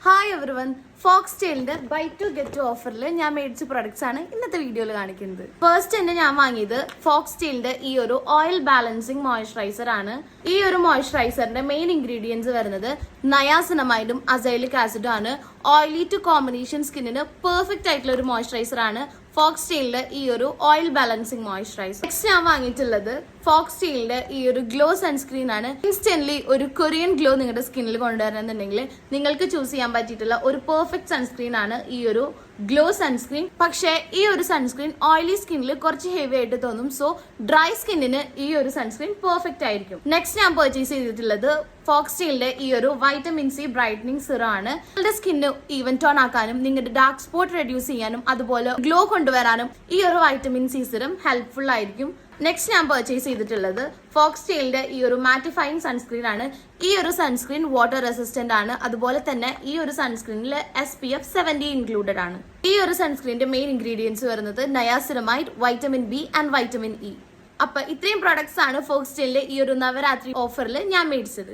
Hi everyone, fox ടെയിലിന്റെ buy two get two ഓഫറിൽ ഞാൻ മേടിച്ച പ്രൊഡക്ട്സ് ആണ് ഇന്നത്തെ വീഡിയോയിൽ കാണിക്കുന്നത്. ഫസ്റ്റ് തന്നെ ഞാൻ വാങ്ങിയത് ഫോക്സ് ടെയിലിന്റെ ഈ ഒരു ഓയിൽ ബാലൻസിങ് മോയ്സ്ചറൈസർ ആണ്. ഈ ഒരു മോയ്സ്ചറൈസറിന്റെ മെയിൻ ഇൻഗ്രീഡിയൻസ് വരുന്നത് നയാസിനമൈഡും അസൈലിക് ആസിഡും ആണ്. ഓയിലി ടു കോമ്പിനേഷൻ സ്കിന്നിന് പെർഫെക്റ്റ് ആയിട്ടുള്ള ഒരു മോയ്സ്ചറൈസർ ആണ് ഫോക്സ് ടെയിലിന്റെ ഈ ഒരു ഓയിൽ ബാലൻസിങ് മോയ്സ്ചറൈസർ. നെക്സ്റ്റ് ഞാൻ വാങ്ങിയിട്ടുള്ളത് ഫോക്സ് ടെയിലിന്റെ ഈ ഒരു ഗ്ലോ സൺസ്ക്രീൻ ആണ്. ഇൻസ്റ്റന്റ്ലി ഒരു കൊറിയൻ ഗ്ലോ നിങ്ങളുടെ സ്കിന്നിൽ കൊണ്ടുവരണമെന്നുണ്ടെങ്കിൽ നിങ്ങൾക്ക് ചൂസ് ചെയ്യാൻ പറ്റിയിട്ടുള്ള ഒരു പെർഫെക്റ്റ് സൺസ്ക്രീൻ ആണ് ഈ ഒരു ഗ്ലോ സൺസ്ക്രീൻ. പക്ഷേ ഈ ഒരു സൺസ്ക്രീൻ ഓയിലി സ്കിന്നിൽ കുറച്ച് ഹെവി ആയിട്ട് തോന്നും. സോ ഡ്രൈ സ്കിന്നിന് ഈ ഒരു സൺസ്ക്രീൻ പെർഫെക്റ്റ് ആയിരിക്കും. നെക്സ്റ്റ് ഞാൻ പർച്ചേസ് ചെയ്തിട്ടുള്ളത് ഫോക്സ് ടെയിലിന്റെ ഈ ഒരു വൈറ്റമിൻ സി ബ്രൈറ്റനിങ് സിറം ആണ്. നിങ്ങളുടെ സ്കിന്ന് ഈവൻ ടോൺ ആക്കാനും നിങ്ങളുടെ ഡാർക്ക് സ്പോട്ട് റെഡ്യൂസ് ചെയ്യാനും അതുപോലെ ഗ്ലോ കൊണ്ടുവരാനും ഈ ഒരു വൈറ്റമിൻ സി സിറം ഹെൽപ്ഫുൾ ആയിരിക്കും. നെക്സ്റ്റ് ഞാൻ പർച്ചേസ് ചെയ്തിട്ടുള്ളത് ഫോക്സ് ടെയിലിന്റെ ഈ ഒരു മാറ്റിഫൈങ് സൺസ്ക്രീൻ ആണ്. ഈ ഒരു സൺസ്ക്രീൻ വാട്ടർ റെസിസ്റ്റന്റ് ആണ്. അതുപോലെ തന്നെ ഈ ഒരു സൺസ്ക്രീനിൽ SPF 70 ഇൻക്ലൂഡഡ് ആണ്. ഈ ഒരു സൺസ്ക്രീനിന്റെ മെയിൻ ഇൻഗ്രീഡിയൻസ് വരുന്നത് niacinamide, vitamin B and vitamin E. അപ്പൊ ഇത്രയും പ്രൊഡക്ട്സ് ആണ് ഫോക്സ് ടെയിലിന്റെ ഈ ഒരു നവരാത്രി ഓഫറിൽ ഞാൻ മേടിച്ചത്.